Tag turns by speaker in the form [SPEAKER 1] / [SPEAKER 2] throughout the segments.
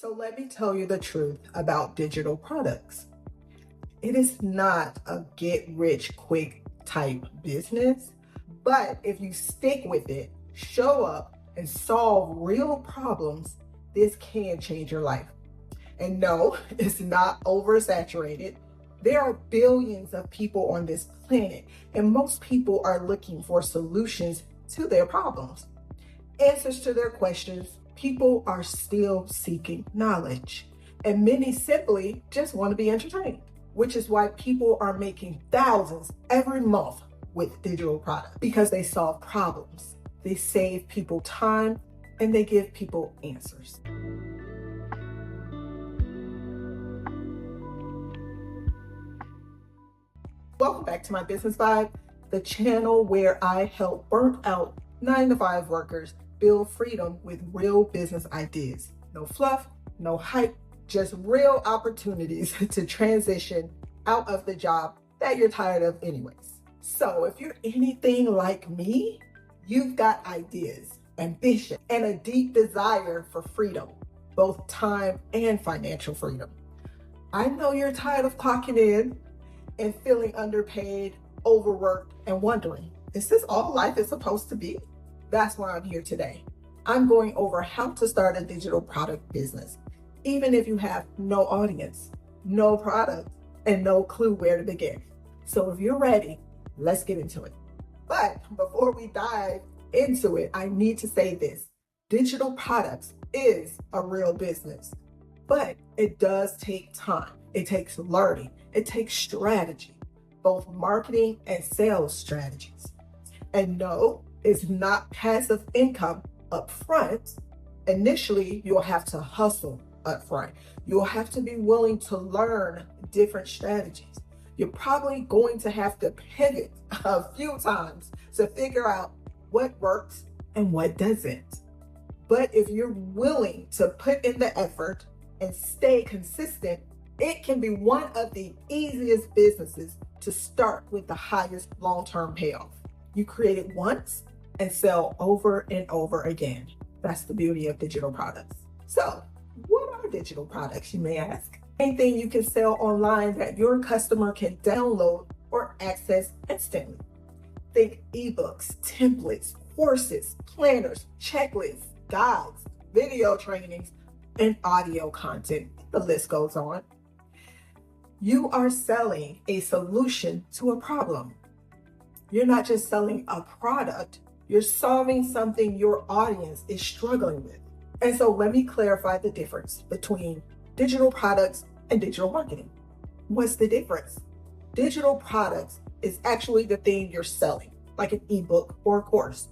[SPEAKER 1] So let me tell you the truth about digital products. It is not a get rich quick type business, but if you stick with it, show up, and solve real problems, this can change your life. And no, it's not oversaturated. There are billions of people on this planet, and most people are looking for solutions to their problems, answers to their questions. People are still seeking knowledge, and many simply just want to be entertained, which is why people are making thousands every month with digital products because they solve problems, they save people time, and they give people answers. Welcome back to my Business Vibe, the channel where I help burnt out 9-to-5 workers build freedom with real business ideas. No fluff, no hype, just real opportunities to transition out of the job that you're tired of anyways. So if you're anything like me, you've got ideas, ambition, and a deep desire for freedom, both time and financial freedom. I know you're tired of clocking in and feeling underpaid, overworked, and wondering, is this all life is supposed to be? That's why I'm here today. I'm going over how to start a digital product business, even if you have no audience, no product, and no clue where to begin. So if you're ready, let's get into it. But before we dive into it, I need to say this. Digital products is a real business, but it does take time. It takes learning. It takes strategy, both marketing and sales strategies. And no, it's not passive income up front. Initially, you'll have to hustle up front. You'll have to be willing to learn different strategies. You're probably going to have to pivot a few times to figure out what works and what doesn't. But if you're willing to put in the effort and stay consistent, it can be one of the easiest businesses to start with the highest long-term payoff. You create it once and sell over and over again. That's the beauty of digital products. So, what are digital products, you may ask? Anything you can sell online that your customer can download or access instantly. Think ebooks, templates, courses, planners, checklists, guides, video trainings, and audio content. The list goes on. You are selling a solution to a problem. You're not just selling a product, you're solving something your audience is struggling with. And so let me clarify the difference between digital products and digital marketing. What's the difference? Digital products is actually the thing you're selling, like an ebook or a course.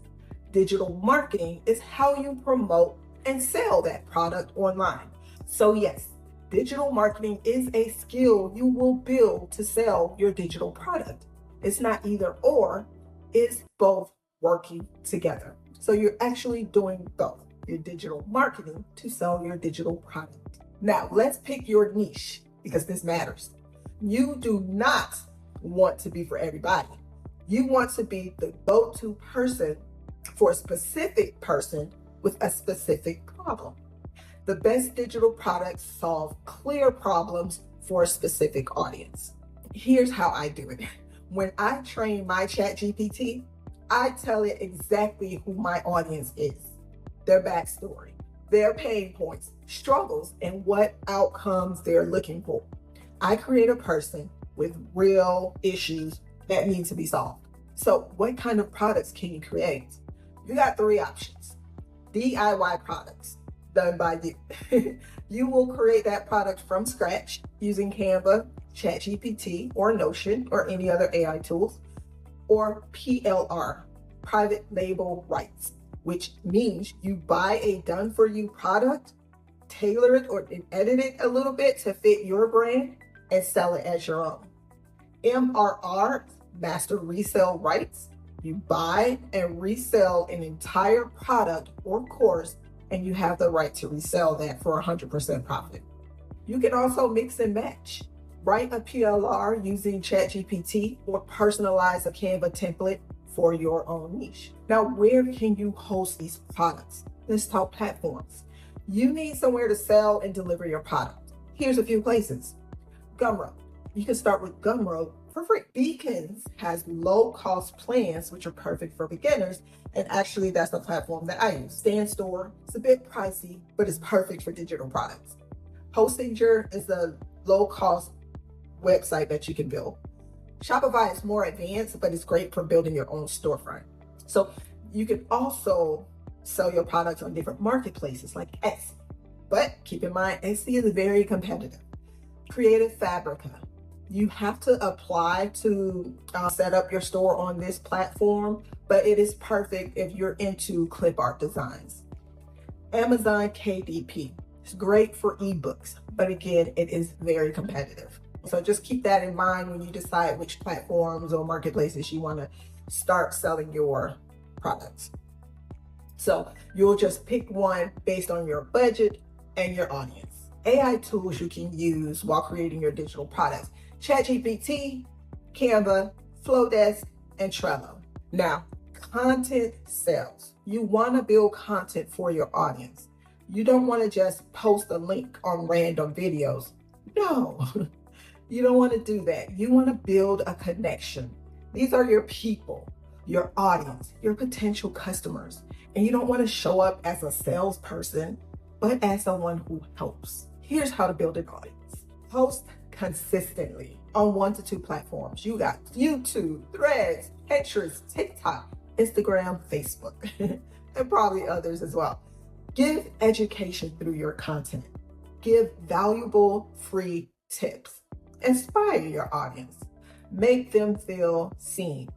[SPEAKER 1] Digital marketing is how you promote and sell that product online. So yes, digital marketing is a skill you will build to sell your digital product. It's not either or, it's both working together. So you're actually doing both, your digital marketing to sell your digital product. Now let's pick your niche because this matters. You do not want to be for everybody. You want to be the go-to person for a specific person with a specific problem. The best digital products solve clear problems for a specific audience. Here's how I do it. When I train my ChatGPT, I tell it exactly who my audience is, their backstory, their pain points, struggles, and what outcomes they're looking for. I create a person with real issues that need to be solved. So what kind of products can you create? You got 3 options. DIY products. Done by you. You will create that product from scratch using Canva, ChatGPT, or Notion, or any other AI tools, or PLR, private label rights, which means you buy a done-for-you product, tailor it or edit it a little bit to fit your brand, and sell it as your own. MRR, master resale rights. You buy and resell an entire product or course, and you have the right to resell that for 100% profit. You can also mix and match. Write a PLR using ChatGPT or personalize a Canva template for your own niche. Now, where can you host these products? Let's talk platforms. You need somewhere to sell and deliver your product. Here's a few places. Gumroad. You can start with Gumroad for free. Beacons has low-cost plans, which are perfect for beginners, and actually that's the platform that I use. Stand Store, it's a bit pricey, but it's perfect for digital products. Hostinger is a low-cost website that you can build. Shopify is more advanced, but it's great for building your own storefront. So you can also sell your products on different marketplaces like Etsy. But keep in mind, Etsy is very competitive. Creative Fabrica. You have to apply to set up your store on this platform, but it is perfect if you're into clip art designs. Amazon KDP. It's great for ebooks, but again, it is very competitive. So just keep that in mind when you decide which platforms or marketplaces you want to start selling your products. So you'll just pick one based on your budget and your audience. AI tools you can use while creating your digital products. ChatGPT, Canva, Flowdesk, and Trello. Now, content sells. You want to build content for your audience. You don't want to just post a link on random videos. No, you don't want to do that. You want to build a connection. These are your people, your audience, your potential customers. And you don't want to show up as a salesperson, but as someone who helps. Here's how to build an audience. Post consistently on 1 to 2 platforms. You got YouTube, Threads, Pinterest, TikTok, Instagram, Facebook, and probably others as well. Give education through your content. Give valuable free tips. Inspire your audience. Make them feel seen.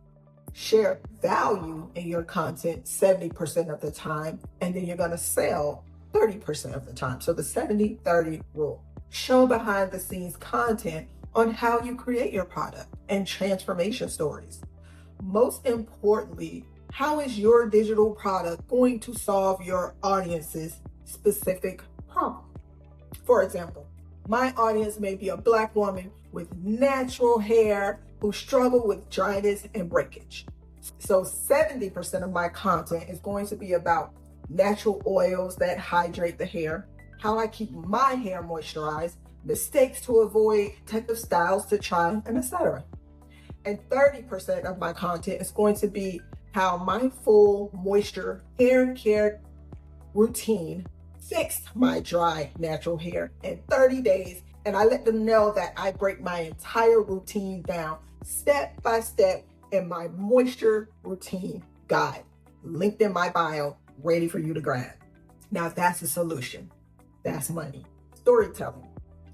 [SPEAKER 1] Share value in your content 70% of the time, and then you're going to sell 30% of the time. So the 70-30 rule. Show behind the scenes content on how you create your product and transformation stories. Most importantly, how is your digital product going to solve your audience's specific problem? For example, my audience may be a Black woman with natural hair who struggle with dryness and breakage. So 70% of my content is going to be about natural oils that hydrate the hair, how I keep my hair moisturized, mistakes to avoid, type of styles to try, and etc. And 30% of my content is going to be how my full moisture hair care routine fixed my dry natural hair in 30 days. And I let them know that I break my entire routine down step by step in my moisture routine guide, linked in my bio, ready for you to grab. Now that's a solution. That's money. Storytelling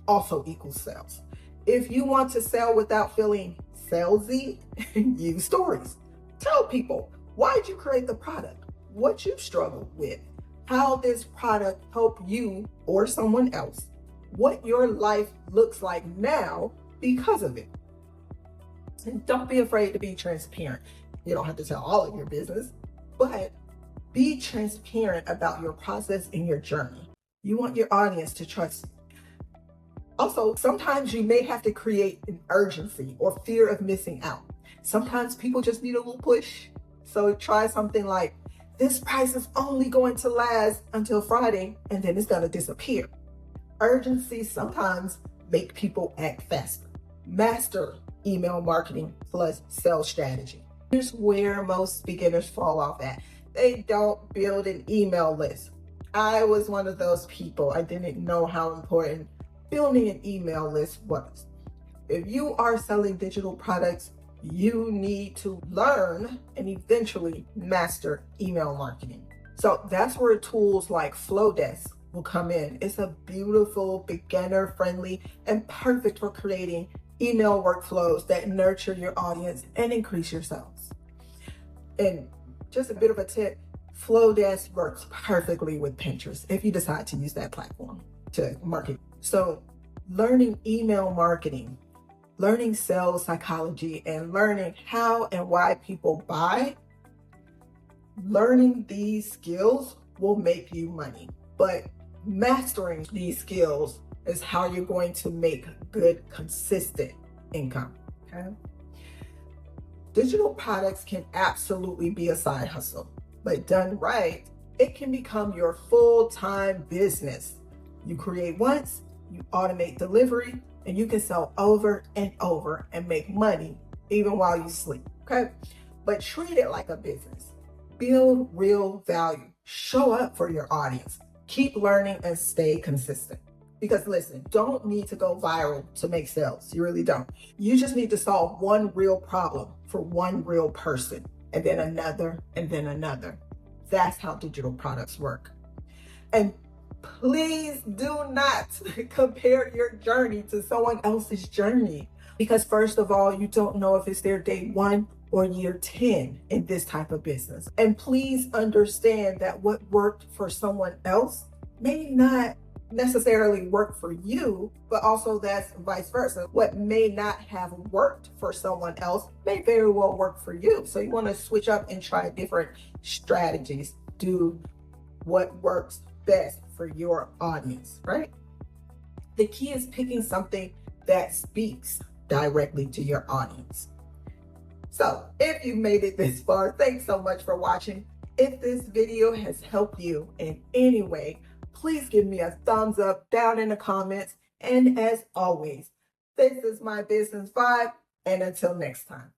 [SPEAKER 1] also equals sales. If you want to sell without feeling salesy, use stories. Tell people why'd you create the product, what you struggled with, how this product helped you or someone else, what your life looks like now because of it. And don't be afraid to be transparent. You don't have to tell all of your business, but be transparent about your process and your journey. You want your audience to trust you. Also, sometimes you may have to create an urgency or fear of missing out. Sometimes people just need a little push. So try something like, this price is only going to last until Friday and then it's going to disappear. Urgency sometimes make people act faster. Master email marketing plus sales strategy. Here's where most beginners fall off at. They don't build an email list. I was one of those people. I didn't know how important building an email list was. If you are selling digital products, you need to learn and eventually master email marketing. So that's where tools like Flowdesk will come in. It's a beautiful, beginner-friendly, and perfect for creating email workflows that nurture your audience and increase your sales. And just a bit of a tip, Flowdesk works perfectly with Pinterest if you decide to use that platform to market. So learning email marketing, learning sales psychology, and learning how and why people buy, learning these skills will make you money. But mastering these skills is how you're going to make good, consistent income, okay? Digital products can absolutely be a side hustle, but done right, it can become your full-time business. You create once, you automate delivery, and you can sell over and over and make money even while you sleep, okay? But treat it like a business. Build real value. Show up for your audience. Keep learning and stay consistent. Because listen, don't need to go viral to make sales. You really don't. You just need to solve one real problem for one real person, and then another, and then another. That's how digital products work. And please do not compare your journey to someone else's journey. Because first of all, you don't know if it's their day 1 or year 10 in this type of business. And please understand that what worked for someone else may not necessarily work for you, but also that's vice versa. What may not have worked for someone else may very well work for you. So you want to switch up and try different strategies. Do what works best for your audience, right? The key is picking something that speaks directly to your audience. So if you've made it this far, thanks so much for watching. If this video has helped you in any way, please give me a thumbs up down in the comments. And as always, this is my business vibe. And until next time.